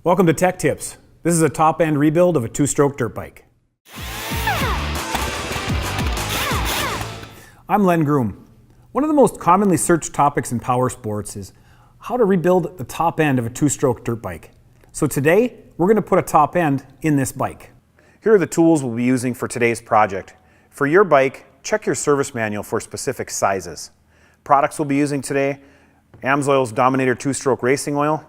Welcome to Tech Tips. This is a top-end rebuild of a two-stroke dirt bike. I'm Len Groom. One of the most commonly searched topics in power sports is how to rebuild the top end of a two-stroke dirt bike. So today, we're going to put a top end in this bike. Here are the tools we'll be using for today's project. For your bike, check your service manual for specific sizes. Products we'll be using today: AMSOIL's Dominator two-stroke racing oil,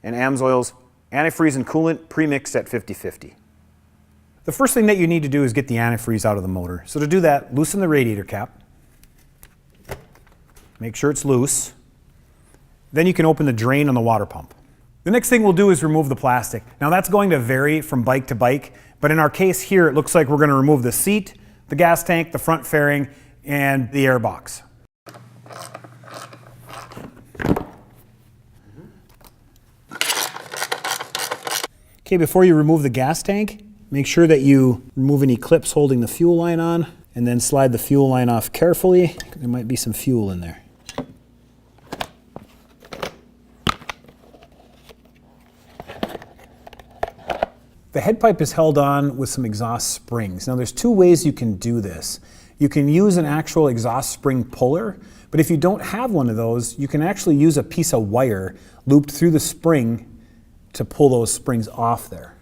and AMSOIL's antifreeze and coolant pre-mixed at 50/50. The first thing that you need to do is get the antifreeze out of the motor. So to do that, loosen the radiator cap. Make sure it's loose. Then you can open the drain on the water pump. The next thing we'll do is remove the plastic. Now that's going to vary from bike to bike, but in our case here, it looks like we're going to remove the seat, the gas tank, the front fairing, and the air box. Okay, before you remove the gas tank, make sure that you remove any clips holding the fuel line on, and then slide the fuel line off carefully. There might be some fuel in there. The head pipe is held on with some exhaust springs. Now there's two ways you can do this. You can use an actual exhaust spring puller, but if you don't have one of those, you can actually use a piece of wire looped through the spring to pull those springs off there.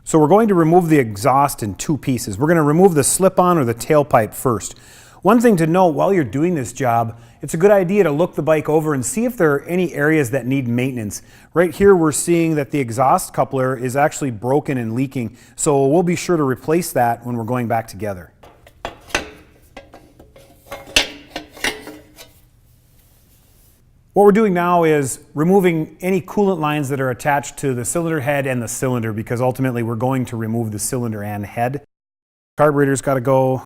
So we're going to remove the exhaust in two pieces. We're going to remove the slip-on or the tailpipe first. One thing to note while you're doing this job, it's a good idea to look the bike over and see if there are any areas that need maintenance. Right here we're seeing that the exhaust coupler is actually broken and leaking, so we'll be sure to replace that when we're going back together. What we're doing now is removing any coolant lines that are attached to the cylinder head and the cylinder, because ultimately we're going to remove the cylinder and head. Carburetor's got to go.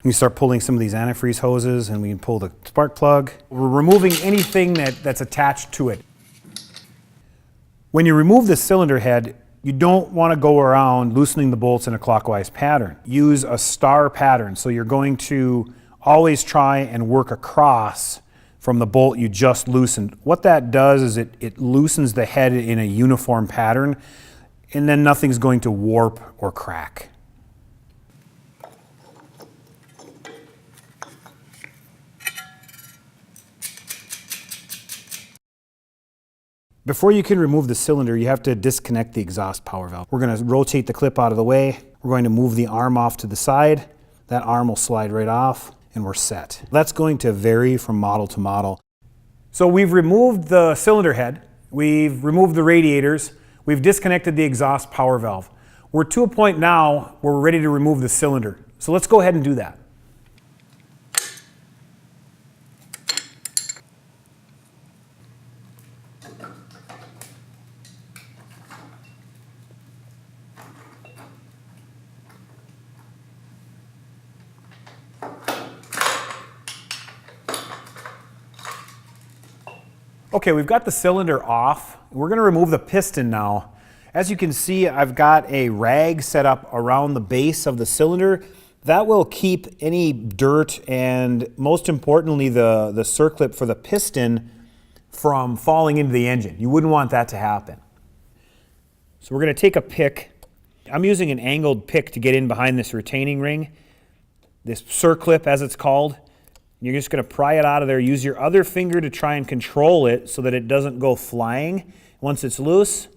We start pulling some of these antifreeze hoses, and we can pull the spark plug. We're removing anything that's attached to it. When you remove the cylinder head, you don't want to go around loosening the bolts in a clockwise pattern. Use a star pattern, so you're going to always try and work across from the bolt you just loosened. What that does is it loosens the head in a uniform pattern, and then nothing's going to warp or crack. Before you can remove the cylinder, you have to disconnect the exhaust power valve. We're going to rotate the clip out of the way. We're going to move the arm off to the side. That arm will slide right off, and we're set. That's going to vary from model to model. So we've removed the cylinder head, we've removed the radiators, we've disconnected the exhaust power valve. We're to a point now where we're ready to remove the cylinder. So let's go ahead and do that. Okay, we've got the cylinder off. We're going to remove the piston now. As you can see, I've got a rag set up around the base of the cylinder. That will keep any dirt and, most importantly, the circlip for the piston from falling into the engine. You wouldn't want that to happen. So we're going to take a pick. I'm using an angled pick to get in behind this retaining ring, this circlip as it's called. You're just going to pry it out of there. Use your other finger to try and control it so that it doesn't go flying. Once it's loose,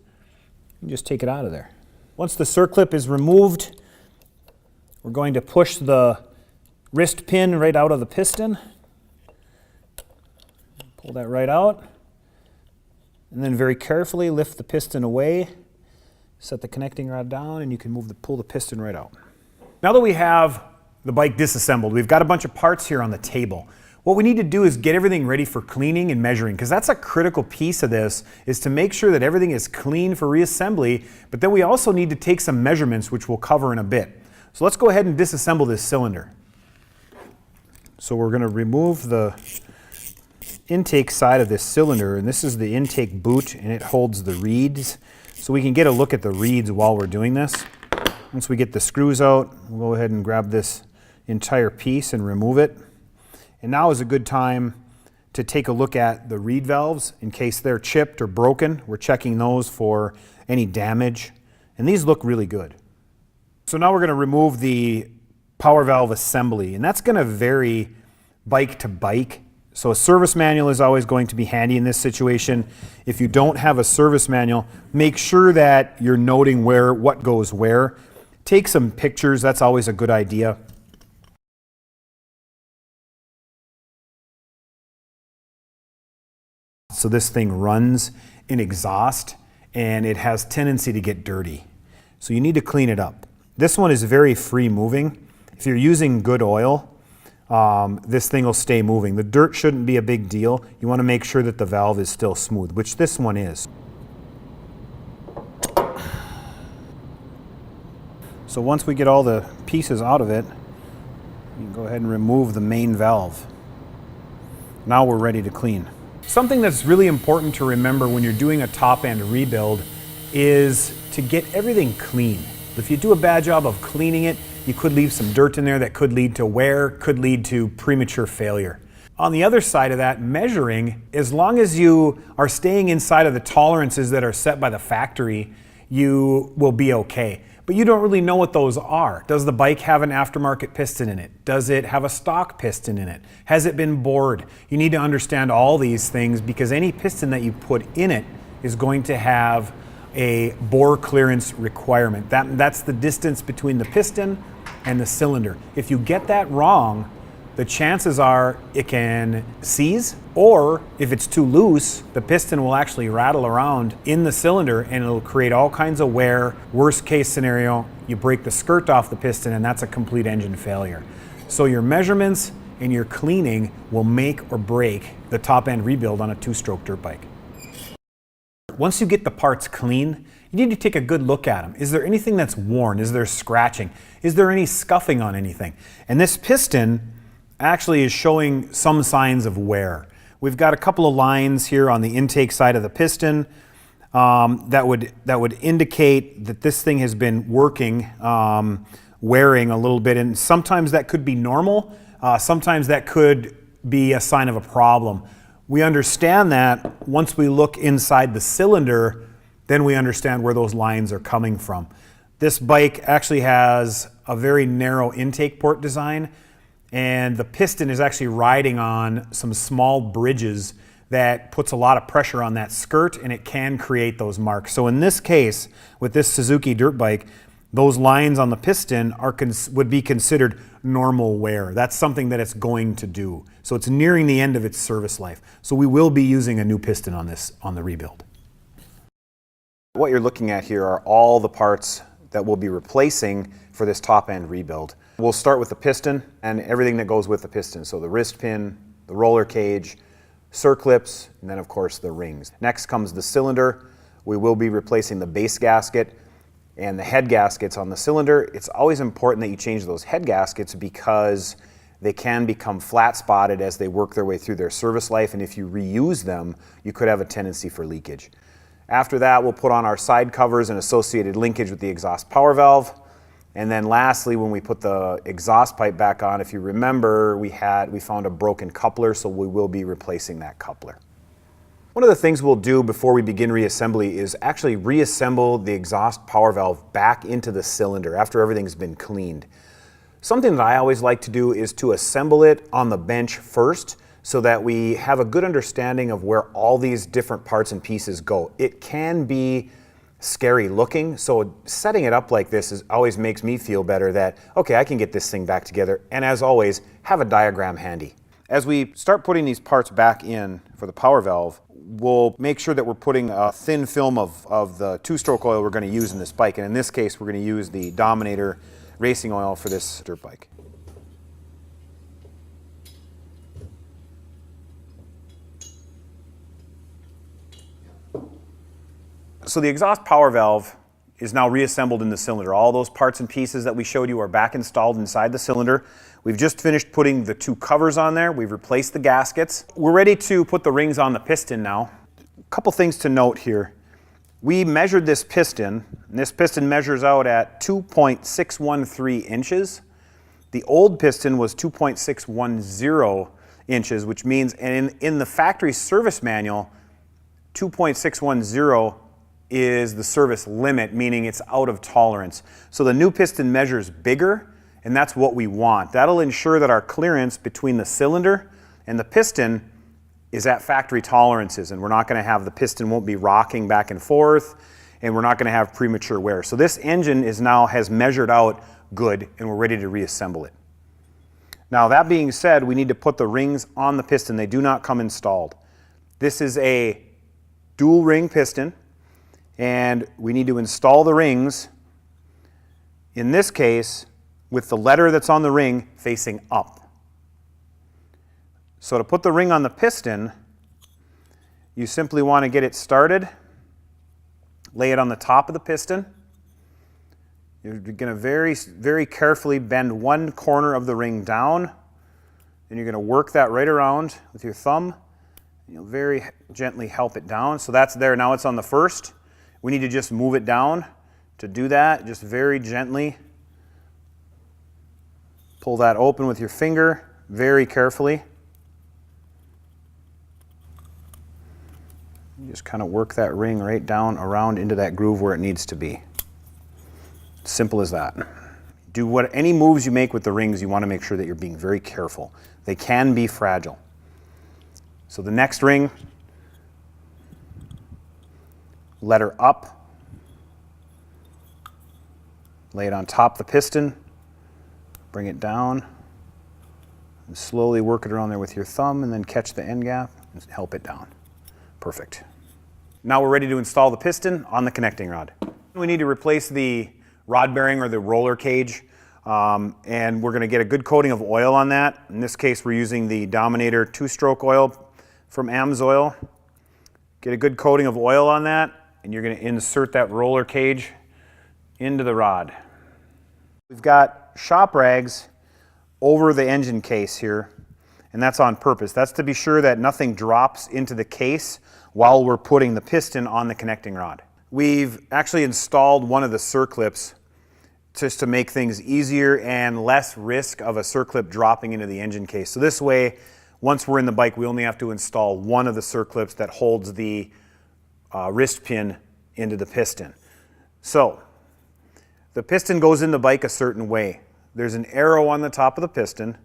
you just take it out of there. Once the circlip is removed, we're going to push the wrist pin right out of the piston. Pull that right out. And then very carefully lift the piston away. Set the connecting rod down, and you can pull the piston right out. Now that we have the bike disassembled, we've got a bunch of parts here on the table. What we need to do is get everything ready for cleaning and measuring, because that's a critical piece of this, is to make sure that everything is clean for reassembly, but then we also need to take some measurements, which we'll cover in a bit. So let's go ahead and disassemble this cylinder. So we're going to remove the intake side of this cylinder, and this is the intake boot, and it holds the reeds. So we can get a look at the reeds while we're doing this. Once we get the screws out, we'll go ahead and grab this entire piece and remove it. And now is a good time to take a look at the reed valves in case they're chipped or broken. We're checking those for any damage, and these look really good. So now we're going to remove the power valve assembly, and that's going to vary bike to bike. So a service manual is always going to be handy in this situation. If you don't have a service manual, make sure that you're noting what goes where. Take some pictures, that's always a good idea. So this thing runs in exhaust and it has tendency to get dirty. So you need to clean it up. This one is very free moving. If you're using good oil, this thing will stay moving. The dirt shouldn't be a big deal. You want to make sure that the valve is still smooth, which this one is. So once we get all the pieces out of it, you can go ahead and remove the main valve. Now we're ready to clean. Something that's really important to remember when you're doing a top end rebuild is to get everything clean. If you do a bad job of cleaning it, you could leave some dirt in there that could lead to wear, could lead to premature failure. On the other side of that, measuring, as long as you are staying inside of the tolerances that are set by the factory, you will be okay. But you don't really know what those are. Does the bike have an aftermarket piston in it? Does it have a stock piston in it? Has it been bored? You need to understand all these things because any piston that you put in it is going to have a bore clearance requirement. That's the distance between the piston and the cylinder. If you get that wrong, the chances are it can seize, or if it's too loose, the piston will actually rattle around in the cylinder and it'll create all kinds of wear. Worst case scenario, you break the skirt off the piston and that's a complete engine failure. So your measurements and your cleaning will make or break the top end rebuild on a two-stroke dirt bike. Once you get the parts clean, you need to take a good look at them. Is there anything that's worn? Is there scratching? Is there any scuffing on anything? And this piston actually is showing some signs of wear. We've got a couple of lines here on the intake side of the piston that would indicate that this thing has been working, wearing a little bit, and sometimes that could be normal, sometimes that could be a sign of a problem. We understand that once we look inside the cylinder, then we understand where those lines are coming from. This bike actually has a very narrow intake port design, and the piston is actually riding on some small bridges that puts a lot of pressure on that skirt, and it can create those marks. So in this case, with this Suzuki dirt bike, those lines on the piston would be considered normal wear. That's something that it's going to do. So it's nearing the end of its service life. So we will be using a new piston on the rebuild. What you're looking at here are all the parts that we'll be replacing for this top end rebuild. We'll start with the piston and everything that goes with the piston. So the wrist pin, the roller cage, circlips, and then of course the rings. Next comes the cylinder. We will be replacing the base gasket and the head gaskets on the cylinder. It's always important that you change those head gaskets because they can become flat spotted as they work their way through their service life, and if you reuse them, you could have a tendency for leakage. After that, we'll put on our side covers and associated linkage with the exhaust power valve. And then lastly, when we put the exhaust pipe back on, if you remember, we found a broken coupler, so we will be replacing that coupler. One of the things we'll do before we begin reassembly is actually reassemble the exhaust power valve back into the cylinder after everything's been cleaned. Something that I always like to do is to assemble it on the bench first so that we have a good understanding of where all these different parts and pieces go. It can be scary looking, so setting it up like this always makes me feel better that, okay, I can get this thing back together, and as always, have a diagram handy. As we start putting these parts back in for the power valve, we'll make sure that we're putting a thin film of the two-stroke oil we're going to use in this bike, and in this case, we're going to use the Dominator racing oil for this dirt bike. So the exhaust power valve is now reassembled in the cylinder. All those parts and pieces that we showed you are back installed inside the cylinder. We've just finished putting the two covers on there. We've replaced the gaskets. We're ready to put the rings on the piston now. A couple things to note here. We measured this piston, and this piston measures out at 2.613 inches. The old piston was 2.610 inches, which means, and in the factory service manual, 2.610 is the service limit, meaning it's out of tolerance. So the new piston measures bigger, and that's what we want. That'll ensure that our clearance between the cylinder and the piston is at factory tolerances, and we're not going to have, the piston won't be rocking back and forth, and we're not going to have premature wear. So this engine has measured out good, and we're ready to reassemble it. Now that being said, we need to put the rings on the piston. They do not come installed. This is a dual ring piston, and we need to install the rings, in this case, with the letter that's on the ring facing up. So to put the ring on the piston, you simply want to get it started, lay it on the top of the piston. You're going to very carefully bend one corner of the ring down, and you're going to work that right around with your thumb. You'll very gently help it down. So that's there. Now it's on the first. We need to just move it down. To do that, just very gently pull that open with your finger, very carefully. Just kind of work that ring right down around into that groove where it needs to be. Simple as that. Any moves you make with the rings, you want to make sure that you're being very careful. They can be fragile. So the next ring, letter up, lay it on top of the piston, bring it down, and slowly work it around there with your thumb, and then catch the end gap and help it down. Perfect. Now we're ready to install the piston on the connecting rod. We need to replace the rod bearing or the roller cage, and we're going to get a good coating of oil on that. In this case, we're using the Dominator 2-stroke oil from AMSOIL. Get a good coating of oil on that, and you're going to insert that roller cage into the rod. We've got shop rags over the engine case here, and that's on purpose. That's to be sure that nothing drops into the case while we're putting the piston on the connecting rod. We've actually installed one of the circlips just to make things easier and less risk of a circlip dropping into the engine case. So this way, once we're in the bike, we only have to install one of the circlips that holds the wrist pin into the piston. So the piston goes in the bike a certain way. There's an arrow on the top of the piston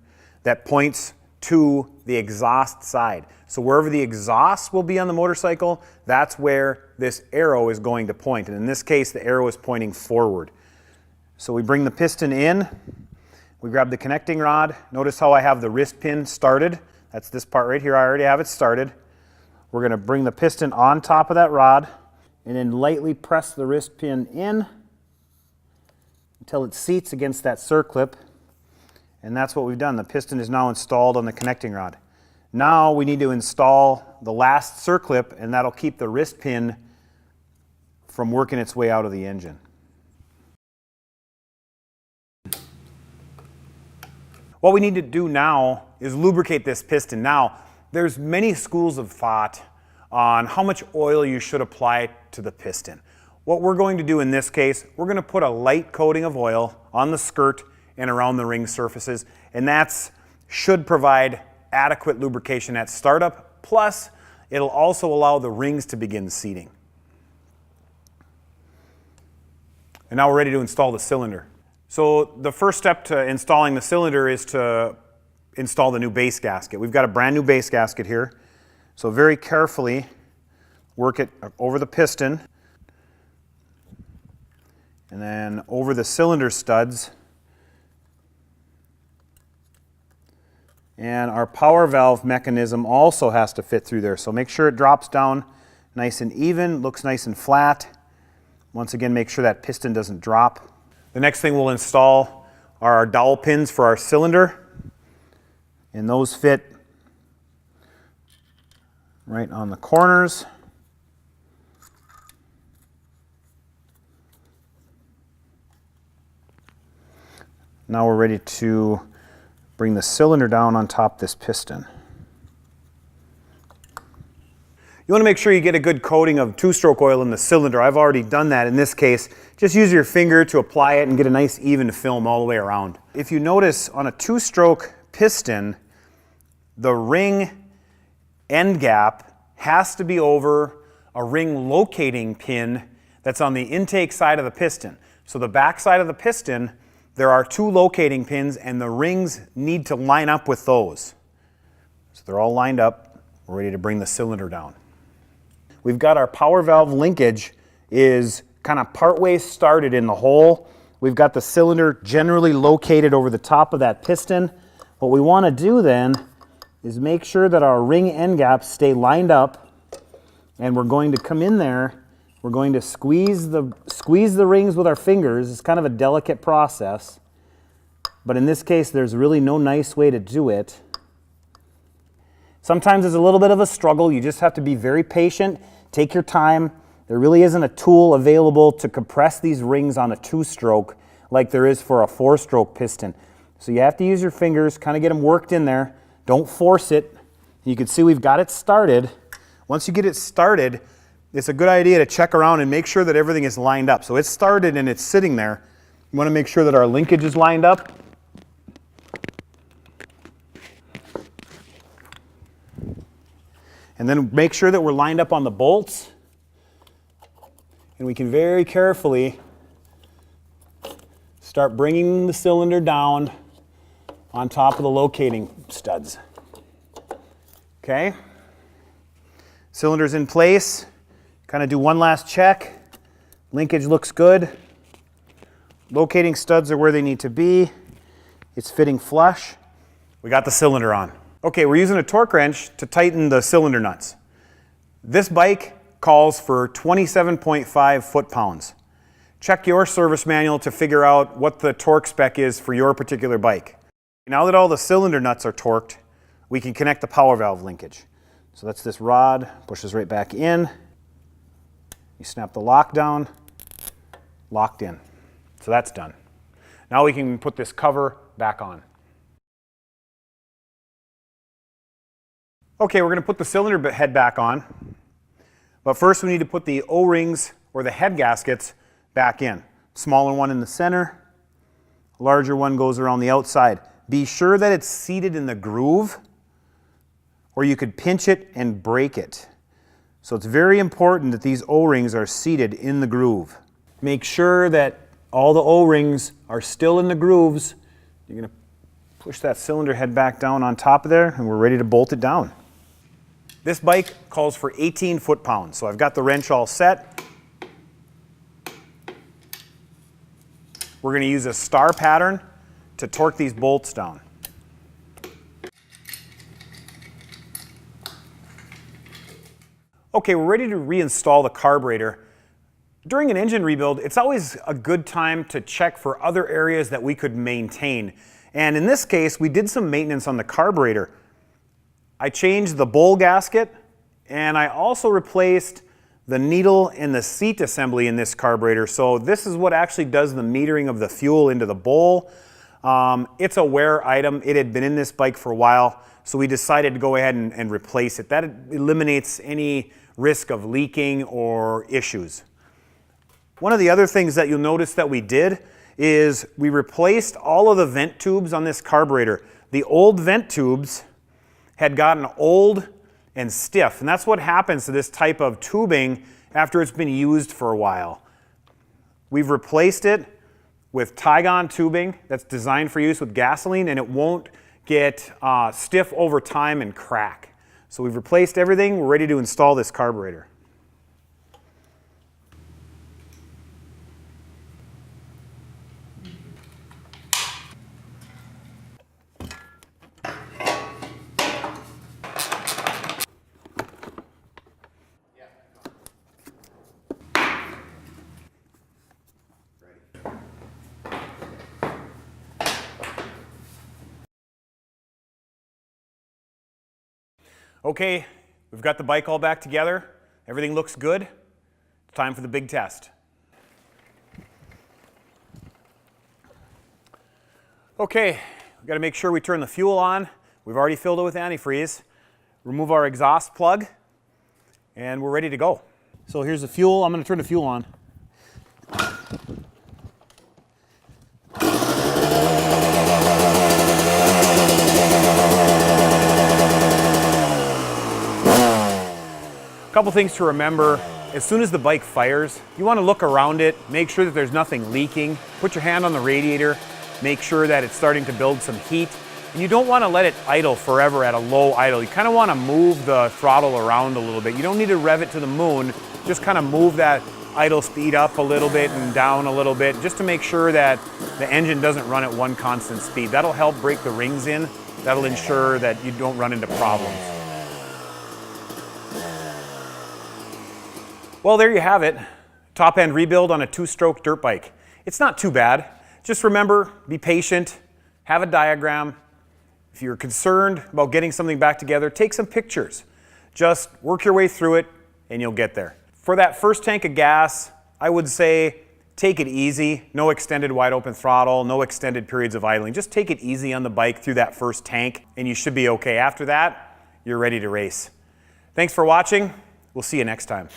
that points to the exhaust side. So wherever the exhaust will be on the motorcycle, that's where this arrow is going to point. And in this case, the arrow is pointing forward. So we bring the piston in, we grab the connecting rod. Notice how I have the wrist pin started. That's this part right here. I already have it started. We're going to bring the piston on top of that rod and then lightly press the wrist pin in until it seats against that circlip. And that's what we've done. The piston is now installed on the connecting rod. Now we need to install the last circlip, and that'll keep the wrist pin from working its way out of the engine. What we need to do now is lubricate this piston. Now, there's many schools of thought on how much oil you should apply to the piston. What we're going to do in this case, we're going to put a light coating of oil on the skirt and around the ring surfaces, and that should provide adequate lubrication at startup, plus it'll also allow the rings to begin seating. And now we're ready to install the cylinder. So the first step to installing the cylinder is to install the new base gasket. We've got a brand new base gasket here, so very carefully work it over the piston and then over the cylinder studs. And our power valve mechanism also has to fit through there. So make sure it drops down nice and even, looks nice and flat. Once again, make sure that piston doesn't drop. The next thing we'll install are our dowel pins for our cylinder. And those fit right on the corners. Now we're ready to bring the cylinder down on top of this piston. You want to make sure you get a good coating of 2-stroke oil in the cylinder. I've already done that in this case. Just use your finger to apply it and get a nice even film all the way around. If you notice on a 2-stroke piston, the ring end gap has to be over a ring locating pin that's on the intake side of the piston. So the back side of the piston, there are 2 locating pins and the rings need to line up with those. So they're all lined up. We're ready to bring the cylinder down. We've got our power valve linkage is kind of partway started in the hole. We've got the cylinder generally located over the top of that piston. What we want to do then is make sure that our ring end gaps stay lined up, and we're going to come in there. We're going to squeeze the rings with our fingers. It's kind of a delicate process, but in this case there's really no nice way to do it. Sometimes it's a little bit of a struggle. You just have to be very patient, take your time. There really isn't a tool available to compress these rings on a 2-stroke like there is for a 4-stroke piston. So you have to use your fingers, kind of get them worked in there. Don't force it. You can see we've got it started. Once you get it started, it's a good idea to check around and make sure that everything is lined up. So it's started and it's sitting there. You want to make sure that our linkage is lined up. And then make sure that we're lined up on the bolts. And we can very carefully start bringing the cylinder down on top of the locating studs. Okay? Cylinder's in place. Kind of do one last check. Linkage looks good. Locating studs are where they need to be. It's fitting flush. We got the cylinder on. Okay, we're using a torque wrench to tighten the cylinder nuts. This bike calls for 27.5 foot-pounds. Check your service manual to figure out what the torque spec is for your particular bike. Now that all the cylinder nuts are torqued, we can connect the power valve linkage. So that's this rod, pushes right back in. You snap the lock down, locked in. So that's done. Now we can put this cover back on. Okay, we're going to put the cylinder head back on. But first we need to put the O-rings or the head gaskets back in. Smaller one in the center, larger one goes around the outside. Be sure that it's seated in the groove, or you could pinch it and break it. So it's very important that these O-rings are seated in the groove. Make sure that all the O-rings are still in the grooves. You're going to push that cylinder head back down on top of there and we're ready to bolt it down. This bike calls for 18 foot-pounds, so I've got the wrench all set. We're going to use a star pattern to torque these bolts down. Okay, we're ready to reinstall the carburetor. During an engine rebuild, it's always a good time to check for other areas that we could maintain. And in this case, we did some maintenance on the carburetor. I changed the bowl gasket, and I also replaced the needle and the seat assembly in this carburetor. So this is what actually does the metering of the fuel into the bowl. It's a wear item. It had been in this bike for a while, so we decided to go ahead and replace it. That eliminates any risk of leaking or issues. One of the other things that you'll notice that we did is we replaced all of the vent tubes on this carburetor. The old vent tubes had gotten old and stiff, and that's what happens to this type of tubing after it's been used for a while. We've replaced it with Tygon tubing that's designed for use with gasoline, and it won't get stiff over time and crack. So we've replaced everything. We're ready to install this carburetor. Okay, we've got the bike all back together. Everything looks good. It's time for the big test. Okay, we've got to make sure we turn the fuel on. We've already filled it with antifreeze. Remove our exhaust plug, and we're ready to go. So here's the fuel. I'm going to turn the fuel on. Couple things to remember. As soon as the bike fires, you want to look around it, make sure that there's nothing leaking. Put your hand on the radiator, make sure that it's starting to build some heat. And you don't want to let it idle forever at a low idle. You kind of want to move the throttle around a little bit. You don't need to rev it to the moon, just kind of move that idle speed up a little bit and down a little bit, just to make sure that the engine doesn't run at one constant speed. That'll help break the rings in. That'll ensure that you don't run into problems. Well, there you have it. Top end rebuild on a 2-stroke dirt bike. It's not too bad. Just remember, be patient, have a diagram. If you're concerned about getting something back together, take some pictures. Just work your way through it and you'll get there. For that first tank of gas, I would say take it easy. No extended wide open throttle, no extended periods of idling. Just take it easy on the bike through that first tank and you should be okay. After that, you're ready to race. Thanks for watching. We'll see you next time.